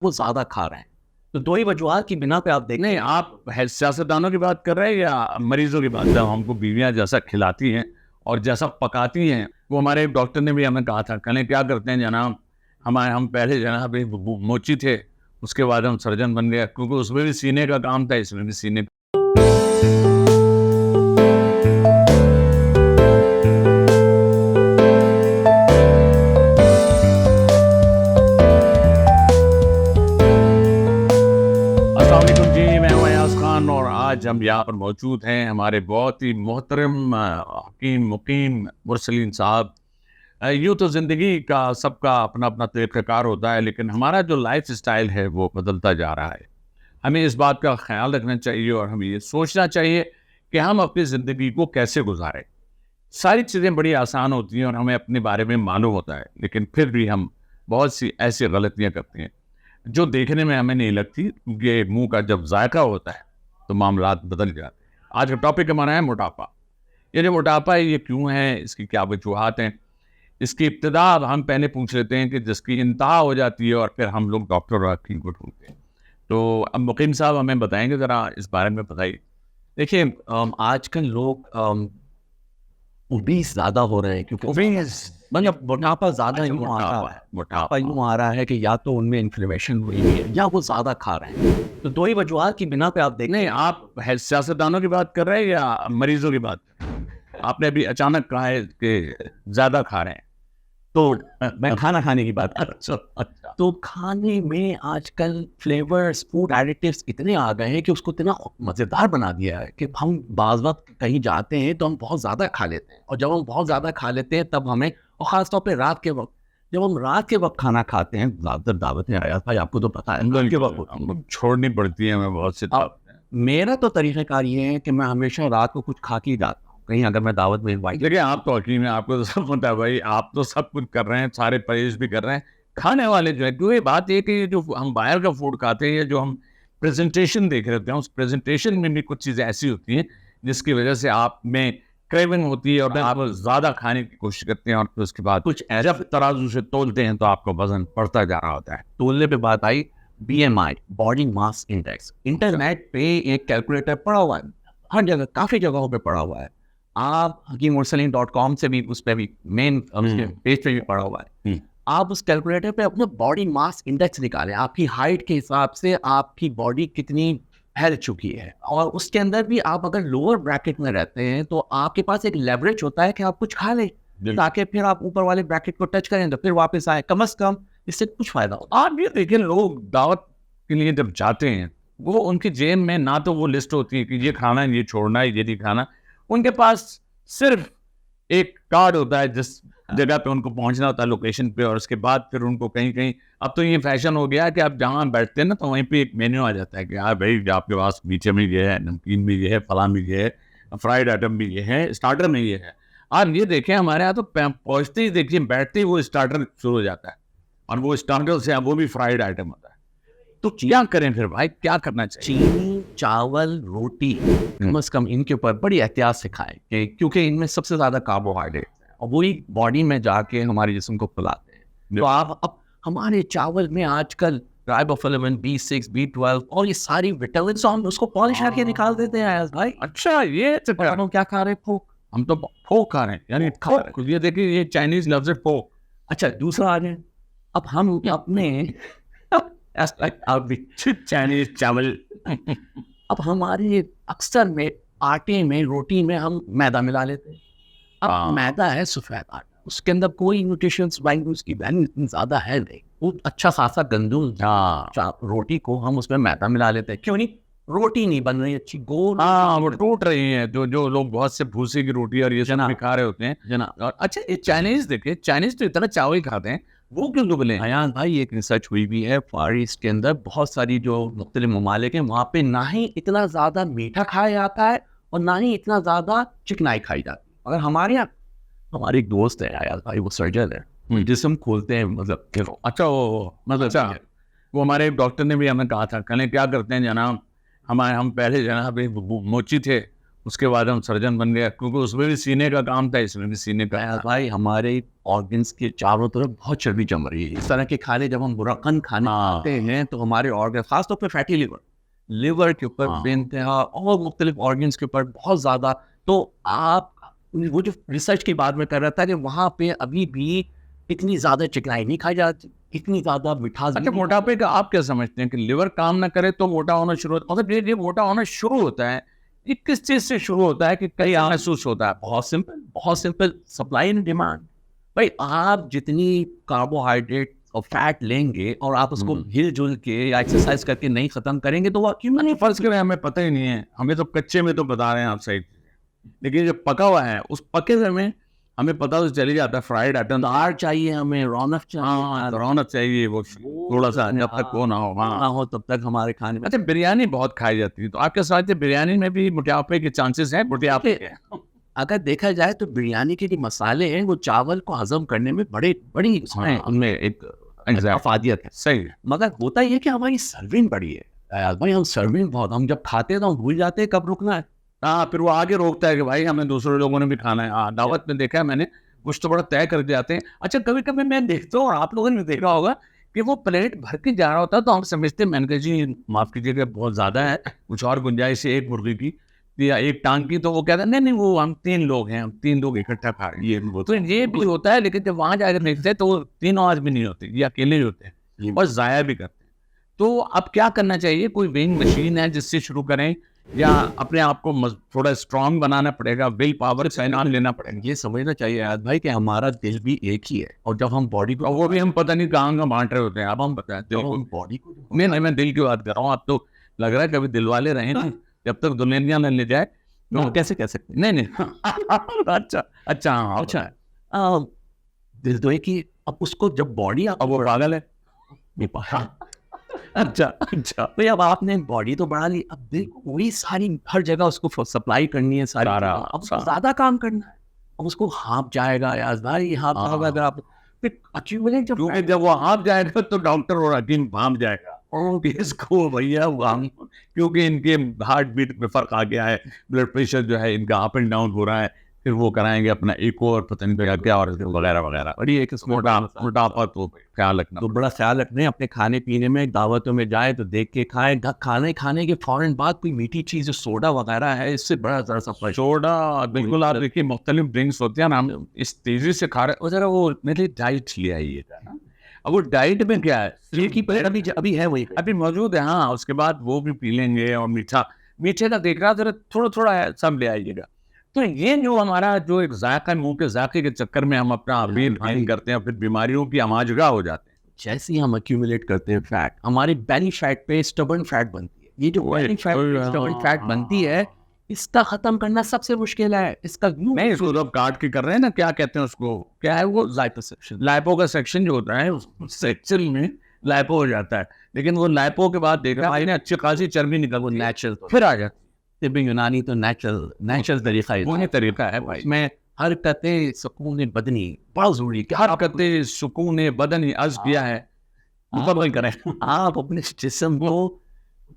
वो ज़्यादा खा रहे हैं। तो 2 ही वजूहात की बिना पे आप देखें। नहीं, आप सियासतदानों की बात कर रहे हैं या मरीजों की बात? जब हमको बीवियाँ जैसा खिलाती हैं और जैसा पकाती हैं, वो हमारे एक डॉक्टर ने भी हमें कहा था, कहने क्या करते हैं जनाब, हम पहले जनाब एक मोची थे, उसके बाद हम सर्जन बन गए, क्योंकि उसमें भी सीने का काम था, इसमें भी सीने अस्सलाम वालेकुम जी, मैं हूं अयाज खान और आज हम यहाँ पर मौजूद हैं हमारे बहुत ही मोहतरम हकीम मुकीम मुरसलीन साहब। यूँ तो ज़िंदगी का सबका अपना अपना तरीक़ाकार होता है, लेकिन हमारा जो लाइफ स्टाइल है वो बदलता जा रहा है। हमें इस बात का ख्याल रखना चाहिए और हमें ये सोचना चाहिए कि हम अपनी ज़िंदगी को कैसे गुजारें। सारी चीज़ें बड़ी आसान होती हैं और हमें अपने बारे में मालूम होता है, लेकिन फिर भी हम बहुत सी ऐसी गलतियाँ करते हैं जो देखने में हमें नहीं लगती, क्योंकि मुंह का जब जायका होता है तो मामलात बदल जाते हैं। आज का टॉपिक हमारा है मोटापा। ये जो मोटापा है ये क्यों है, इसकी क्या वजूहात हैं, इसकी इब्तिदा हम पहले पूछ लेते हैं कि जिसकी इंतहा हो जाती है और फिर हम लोग डॉक्टर और हकीम को ढूंढते हैं। तो अब मुकीम साहब हमें बताएंगे ज़रा इस बारे में बताइए। देखिए आजकल लोग ओबीस ज़्यादा हो रहे हैं, क्योंकि मतलब मोटापा ज़्यादा अच्छा, यूँ आ रहा है। मोटापा मोटापा यूँ आ रहा है कि या तो उनमें इन्फ्लेमेशन हुई है या वो ज़्यादा खा रहे हैं। तो 2 ही वजूहात की बिना पे आप देखें। नहीं, आप सियासतदानों की बात कर रहे हैं या मरीजों की बात? आपने अभी अचानक कहा है कि ज़्यादा खा रहे हैं। तो मैं खाना खाने की बात कर रहा हूँ। अच्छा, अच्छा। तो खाने में आजकल फ्लेवर्स, फूड एडिटिव्स इतने आ गए हैं कि उसको इतना मज़ेदार बना दिया है कि हम बाज़ वक़्त कहीं जाते हैं तो हम बहुत ज़्यादा खा लेते हैं, और जब हम बहुत ज़्यादा खा लेते हैं तब हमें, और ख़ास तौर पे रात के वक़्त, जब हम रात के वक़्त खाना खाते हैं, ज़्यादातर दावतें आयात भाई आपको तो पता है रात के वक़्त होती हैं। छोड़नी पड़ती है हमें बहुत सी अब दावतें। मेरा तो तरीक़ाकार ये है कि मैं हमेशा रात को कुछ खा के ही जाता हूँ। कहीं अगर मैं दावत में इनवाइट, देखिए, आप तो हकीम हैं, आपको तो सब पता है भाई, आप तो सब कुछ कर रहे हैं, सारे परहेज़ भी कर रहे हैं। खाने वाले जो है, क्योंकि बात ये है कि ये जो हम बाहर का फूड खाते हैं या जो हम प्रेज़ेंटेशन देख रहे होते हैं, उस प्रेज़ेंटेशन में भी कुछ चीज़ें ऐसी होती हैं, जिसकी वज़ह से आप में क्रेविंग होती है और आप ज़्यादा खाने की कोशिश करते हैं और फिर उसके बाद कुछ जब तराजू से तोलते हैं, तो आपका वज़न बढ़ता जा रहा होता है। तोलने पे बात आई, BMI, body mass index. Internet पे एक कैलकुलेटर पड़ा हुआ है, हर जगह, काफ़ी जगहों पे पड़ा हुआ है। आप hakeemursaleen.com से भी, उस पे भी मेन उसके पेज पे भी पड़ा हुआ है। आप उस कैलकुलेटर पे अपना बॉडी मास इंडेक्स निकालें, आपकी हाइट के हिसाब से आपकी बॉडी कितनी फैल चुकी है, और उसके अंदर भी आप अगर लोअर ब्रैकेट में रहते हैं तो आपके पास एक लेवरेज होता है कि आप कुछ खा लें, ताकि फिर आप ऊपर वाले ब्रैकेट को टच करें तो फिर वापस आए, कम से कम इससे कुछ फ़ायदा हो। आप ये देखिए, लोग दावत के लिए जब जाते हैं, वो उनकी जेब में ना तो वो लिस्ट होती है कि ये खाना है, ये छोड़ना है, ये नहीं खाना। उनके पास सिर्फ एक कार्ड होता है जिस जगह पे उनको पहुंचना होता है, लोकेशन पे, और उसके बाद फिर उनको कहीं-कहीं, अब तो ये फैशन हो गया है कि आप जहाँ बैठते हैं ना, तो वहीं पे एक मेन्यू आ जाता है कि हाँ भाई, आपके पास मीठे में ये है, नमकीन में ये है, फलां में ये है, फ्राइड आइटम भी ये है, स्टार्टर में ये है। आप ये देखें, हमारे यहाँ तो पहुँचते ही देखिए, बैठते ही वो स्टार्टर शुरू हो जाता है, और वो स्टार्टर से वो भी फ्राइड आइटम होता है। तो क्या करें फिर भाई, क्या करना चाहिए? चीनी, चावल, रोटी कम से कम इनके ऊपर बड़ी एहतियात से खाएं, क्योंकि इनमें सबसे ज़्यादा कार्बोहाइड्रेट है और वही बॉडी में जाके हमारे जिस्म को फुलाते हैं। तो आप अब हमारे चावल में आजकल राइबोफ्लेविन, B6, B12 और ये सारी विटामिन, तो हम उसको पॉलिश करके निकाल देते हैं आयाज भाई। अच्छा, ये चक्कर। हम क्या खा रहे हैं? फोक। हम तो फोक खा रहे हैं, यानी खा रहे हैं। फोक, ये देखिए, ये चाइनीज लफ्ज है फोक। अच्छा, दूसरा आ जाए, अब हम अपने चाइनीज चावल। अब हमारे अक्सर में आटे में, रोटी में हम मैदा मिला लेते हैं। अब मैदा है सफ़ेद आटा, उसके अंदर कोई न्यूट्रिशंस वैल्यू, उसकी वैल्यू इतनी ज़्यादा है नहीं। वो अच्छा खासा गंदम रोटी को हम उसमें मैदा मिला लेते हैं। क्यों नहीं? रोटी नहीं बन रही अच्छी, गोल। वो टूट रही है, जो जो लोग बहुत से भूसे की रोटी और ये सब भी खा रहे होते हैं जनाब। और अच्छा, ये चाइनीज देखिए, चाइनीज तो इतना चावल ही खाते हैं, वो क्यों दुबले हैं? अयान भाई, एक रिसर्च हुई भी है फार ईस्ट के अंदर, बहुत सारी जो मुख्तलिफ ममालिक हैं वहाँ पे ना ही इतना ज़्यादा मीठा खाया जाता है और ना ही इतना ज़्यादा चिकनाई खाई जाती है। अगर हमारे यहाँ, हमारे एक दोस्त है अयान भाई, वो सर्जन है, जिस्म खोलते हैं, मतलब अच्छा, मतलब अच्छा, वो हमारे एक डॉक्टर ने भी हमें कहा था, कहने क्या करते हैं जनाब, हम पहले जनाब एक मोची थे, उसके बाद हम सर्जन बन गए, क्योंकि उसमें भी सीने का काम था, इसमें भी सीने का। भाई हमारे ऑर्गन्स के चारों तरफ बहुत चर्बी जम रही है। इस तरह के खाने जब हम मुरक्कन खाने खाते हैं तो हमारे ऑर्गन, खासतौर पर फैटी लिवर के ऊपर बेनतहा और मुख्तलिफ ऑर्गन्स के ऊपर बहुत ज़्यादा, तो आप वो जो रिसर्च की बात में कर रहा था कि वहाँ पे अभी भी इतनी ज़्यादा चिकनाई नहीं खाई जाती, इतनी ज़्यादा मिठास। अच्छा, मोटापे का आप क्या समझते हैं कि लिवर काम ना करे तो मोटा होना शुरू होता है? मतलब ये मोटा होना शुरू होता है, ये किस चीज़ से शुरू होता है कि कहीं महसूस होता है? बहुत सिंपल, सप्लाई एंड डिमांड। भाई आप जितनी कार्बोहाइड्रेट और फैट लेंगे और आप उसको हिल-जुल के या एक्सरसाइज करके नहीं खत्म करेंगे तो वो नहीं, फर्ज करें हमें पता ही नहीं है, हमें तो कच्चे में तो बता रहे हैं आप सही, लेकिन जो पका हुआ है उस पके हुए में हमें पता तो चल ही जाता है। फ्राइड आइटम दार चाहिए, हमें रौनक चाहिए, हाँ, रौनक चाहिए, वो थोड़ा सा जब तक वो ना हो। ना हाँ, हो तब तक हमारे खाने में। अच्छा, बिरयानी बहुत खाई जाती है, तो आप क्या समझते हैं बिरयानी में भी मोटापे के चांसेस हैं? मोटापे के अगर देखा जाए तो बिरयानी के जो मसाले हैं वो चावल को हजम करने में बड़ी उसमें उनमें एक अफादियत है। सही है। मगर होता ये है कि हमारी सर्विंग बड़ी है भाई, हम सर्विंग बहुत, हम जब खाते हैं तो हम भूल जाते हैं कब रुकना है। हाँ, फिर वो आगे रोकता है कि भाई हमें दूसरे लोगों ने भी खाना है। हाँ, दावत में देखा है मैंने, कुछ तो बड़ा तय कर जाते हैं। अच्छा, कभी कभी मैं देखता हूँ और आप लोगों ने भी देखा होगा कि वो प्लेट भर के जा रहा होता है तो हम समझते हैं, मैंने कहा जी माफ कीजिएगा बहुत ज्यादा है, कुछ और गुंजाइश है एक मुर्गी की या एक टांग की, तो वो कहता है नहीं वो हम 3 लोग हैं, हम 3 लोग इकट्ठा खा रहे हैं। ये तो ये भी होता है, लेकिन जब वहां जाकर देखते हैं तो वो 3 आदमी नहीं होते, ये अकेले ही होते हैं और जाया भी करते हैं। तो अब क्या करना चाहिए? कोई वेइंग मशीन है जिससे शुरू करें या अपने आप को थोड़ा स्ट्रांग बनाना पड़ेगा, विल पावर से नाम लेना पड़ेगा? ये समझना चाहिए यार भाई कि हमारा दिल भी एक ही है, और जब हम बॉडी को, और वो भी हम पता नहीं कहाँ बांट रहे होते हैं। अब हम बताएं बॉडी को नहीं, मैं दिल की बात कर रहा हूँ। आप तो लग रहा है कभी दिल वाले रहे ना, जब तक दुल्हनिया न ले जाए तो कैसे कह सकते हैं? नहीं अच्छा अच्छा, हाँ, अच्छा, दिल तो एक ही, अब उसको जब बॉडी आप, अब वो पागल है। अच्छा अच्छा, तो अब आपने बॉडी तो बढ़ा ली, अब दिल को वही सारी हर जगह उसको सप्लाई करनी है सारी, अब उसको ज्यादा काम करना है, अब उसको हाँप जाएगा यार भाई, हाँप जाएगा अगर आप, फिर accumulate क्योंकि जब वो हाँप जाएगा तो डॉक्टर और हकीम भाप जाएगा इसको भैया क्योंकि इनके हार्ट बीट में फर्क आ गया है, ब्लड प्रेशर जो है इनका अप एंड डाउन हो रहा है, फिर वो कराएंगे अपना इको और पता नहीं क्या और वगैरह वगैरह। और ये मोटापा तो ख्याल रखना, तो बड़ा ख्याल रखना है अपने खाने पीने में। दावतों में जाए तो देख के खाएं, खाने के फौरन बाद कोई मीठी चीज़, सोडा वगैरह है, इससे बड़ा ज़रा सा सोडा बिल्कुल। आप देखिए मुख्तलिफ ड्रिंक्स होते हैं ना, हम इस तेजी से खा रहे हैं। जरा वो मेरे डाइट ले आइएगा ना, अब वो डाइट में क्या है की अभी है वही अभी मौजूद है। हाँ, उसके बाद वो भी पी लेंगे, और मीठे का देख रहा जरा थोड़ा थोड़ा है, सब ले आइएगा। तो ये जो हमारा जो एक जायका, मुंह के जायके के चक्कर में हम अपना वेट गेन करते हैं, फिर बीमारियों की आमाजगा हो जाते हैं। जैसे ही हम एक्यूमुलेट करते हैं फैट, हमारी बेली फैट पे स्टबर्न फैट बनती है। ये जो बेली फैट स्टबर्न फैट बनती है, इसका खत्म करना सबसे मुश्किल है। इसका नहीं, इसको तो काट के कर रहे हैं ना, क्या कहते हैं उसको, क्या है वो, लाइपोसक्शन। लाइपो का सेक्शन जो होता है उस सेक्शन में लाइपो हो जाता है, लेकिन वो लाइपो के बाद देखा भाई ने अच्छी खासी चर्बी निकल, वो नेचुरल फिर आ जाती। तिब्बी यूनानी तो नेचुरल तरीका है, वो तरीका है भाई। इसमें हरकतें सुकून बदनी बहुत जरूरी है। हरकतें सुकून बदनी अर्ज किया है, मुकम्मल करें। आप अपने जिस्म को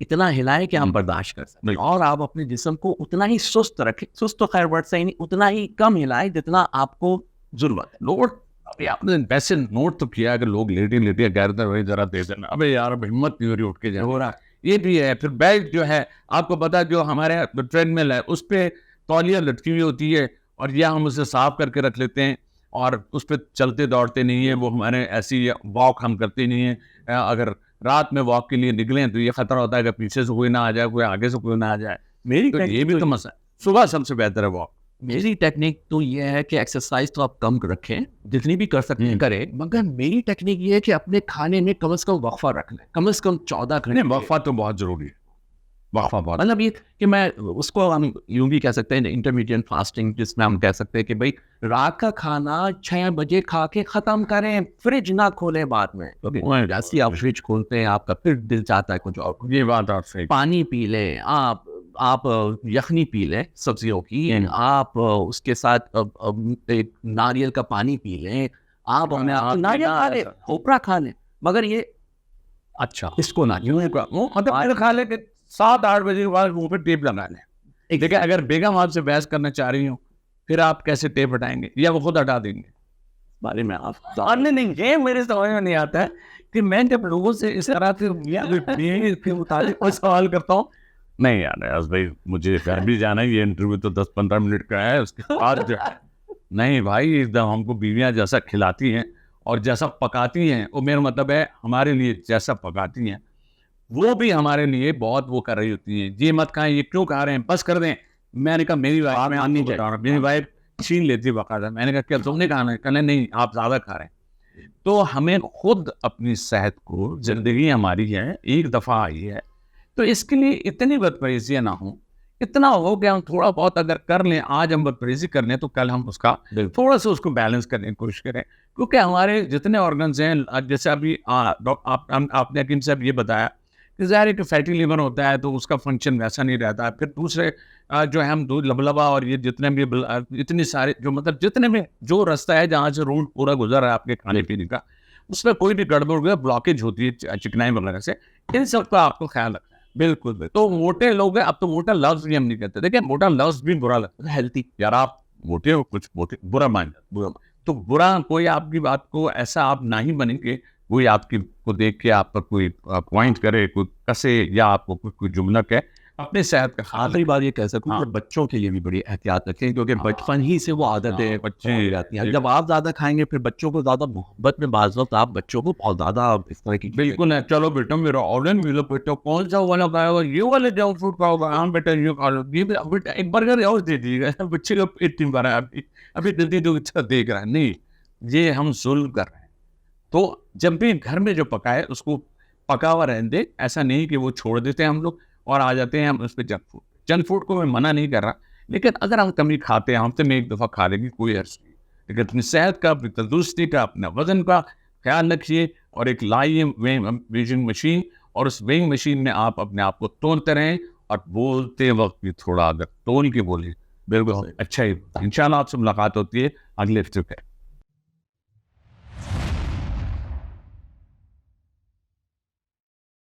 इतना हिलाएं कि आप बर्दाश्त कर सकें, और आप अपने जिस्म को उतना ही सुस्त रखें, सुस्त तो खैर वर्ड सही नहीं, उतना ही कम हिलाएं जितना आपको जरूरत है। नोट अभी आपने वैसे नोट तो किया कि लोग लेटे गैरते वही जरा दे देना, अबे यार अब हिम्मत नहीं हो रही उठ के जाए, हो रहा ये भी है। फिर बेल्ट जो है आपको पता है, जो हमारे ट्रेडमिल है उस पर तौलिया लटकी हुई होती है, और यह हम उसे साफ करके रख लेते हैं, और उस पर चलते दौड़ते नहीं है, वो हमारे ऐसी वॉक हम करते नहीं है। अगर रात में वॉक के लिए निकले तो ये खतरा होता है कि पीछे से कोई ना आ जाए, कोई आगे से कोई ना आ जाए। मेरी तो ये भी तो मसला है। सुबह सबसे बेहतर है वॉक। मेरी टेक्निक तो ये है कि एक्सरसाइज तो आप कम रखें, जितनी भी कर सकते हैं करें, मगर मेरी टेक्निक ये है कि अपने खाने में कम से कम वक्फा रख लें, कम से कम 14 घंटे। वक्फा तो बहुत जरूरी है, वक्फा बहुत, मतलब ये कि मैं उसको हम यूं भी कह सकते हैं इंटरमीडिएट फास्टिंग, जिसमें हम कह सकते हैं कि भाई रात का खाना 6 बजे खा के खत्म करें, फ्रिज ना खोलें बाद में, क्योंकि जैसे आप फ्रिज खोलते हैं आपका फिर दिल चाहता है कुछ और। ये बात आप सही। पानी पी लें, आप यखनी पी लें सब्जियों की, आप उसके साथ एक नारियल का पानी पी लें, आप नारियल खा लें, खोपरा खा लें, मगर ये अच्छा इसको ना यूं मतलब खा ले 7-8 बजे के बाद मुंह पे टेप लगा लें। देखिए, अगर बेगम आपसे बहस करना चाह रही हो, फिर आप कैसे टेप हटाएंगे, या वो खुद हटा देंगे? बारे में आप जानने नहीं, ये मेरे समझ में नहीं आता है कि मैं जब लोगों से इस तरह से के मुताबिक कोई सवाल करता हूँ, नहीं यार अयाज भाई मुझे घर भी जाना है, ये इंटरव्यू तो 10-15 मिनट का है, उसके बाद जो है नहीं भाई, एकदम हमको बीवियां जैसा खिलाती हैं और जैसा पकाती हैं, वो मेरा मतलब है हमारे लिए जैसा पकाती हैं वो भी हमारे लिए बहुत वो कर रही होती है। ये मत खाएं, ये क्यों खा रहे हैं, बस कर दें। मैंने कहा मेरी वाइफ में नहीं बता रहा, मेरी वाइफ छीन लेती है बकायदा। मैंने कहा क्या तुमने खाना है? कहना नहीं आप ज्यादा खा रहे हैं। तो हमें खुद अपनी सेहत को, जिंदगी हमारी है एक दफा आई है, तो इसके लिए इतनी बदपरहेजियां ना हो। इतना हो कि हम थोड़ा बहुत अगर कर लें, आज हम बदपरहेजी कर लें तो कल हम उसका थोड़ा सा उसको बैलेंस करने की कोशिश करें। क्योंकि हमारे जितने ऑर्गन्स हैं, जैसे अभी आपने हकीम साहब ये बताया कि ज़ाहिर है कि फैटी लिवर होता है तो उसका फंक्शन वैसा नहीं रहता है। फिर दूसरे जो है हम दूध लबलबा और ये जितने भी इतनी सारे जो मतलब जितने भी जो रास्ता है जहाँ से रोड पूरा गुजर रहा है आपके खाने पीने का, उसमें कोई भी गड़बड़ गया, ब्लॉकेज होती है चिकनाई वगैरह से, इन सब का आपको ख्याल रखना है। बिल्कुल बिल्कुल तो मोटे लोग हैं, अब तो मोटा लफ्ज भी हम नहीं कहते। देखिए मोटा लफ्ज भी बुरा लगता है। हेल्थी यार आप मोटे हो, कुछ मोटे बुरा मान जाते, बुरा तो बुरा, कोई आपकी बात को ऐसा आप ना ही बनेंगे, कोई आपकी को देख के आप पर कोई पॉइंट करे, कोई कसे या आपको कोई जुमला कहे, अपनी सेहत का ख्याल आखिरी बात ये कह सकूँ हाँ। कि बच्चों के लिए भी बड़ी एहतियात रखें, क्योंकि बचपन ही से वो आदतें बच्चे हो जाती हैं। जब आप ज्यादा खाएंगे फिर बच्चों को ज्यादा मोहब्बत में बाज़ वक्त आप बच्चों को बहुत ज्यादा इस तरह की बिल्कुल है। चलो बेटा मेरा ऑर्डर मिलो बेटा, कौन सा वाला खाएगा, ये वाले जंक फूड खाओगा, हाँ बेटा ये खा लो, ये बेटा एक बर्गर और दे दीजिएगा, बच्चे का पेट नहीं भरा है अभी, अभी जल्दी तो अच्छा देख रहा है। नहीं, ये हम जुल्म कर रहे हैं। तो जब भी घर में जो पकाए उसको पका हुआ रहने दे, ऐसा नहीं कि वो छोड़ देते हैं हम लोग और आ जाते हैं हम उस पर जंक फूड। जंक फूड को मैं मना नहीं कर रहा, लेकिन अगर हम कमी खाते हैं, हफ्ते में एक दफ़ा खा लेंगे कोई अर्ज नहीं, लेकिन अपनी सेहत का, अपनी तंदुरुस्ती का, अपना वजन का ख्याल रखिए और एक लाइए वेइंग मशीन, और उस वेइंग मशीन में आप अपने आप को तोलते रहें और बोलते वक्त भी थोड़ा अगर तोल के बोले, बिल्कुल अच्छा ही। इंशाल्लाह आपसे मुलाकात होती है अगले हफ्ते पे।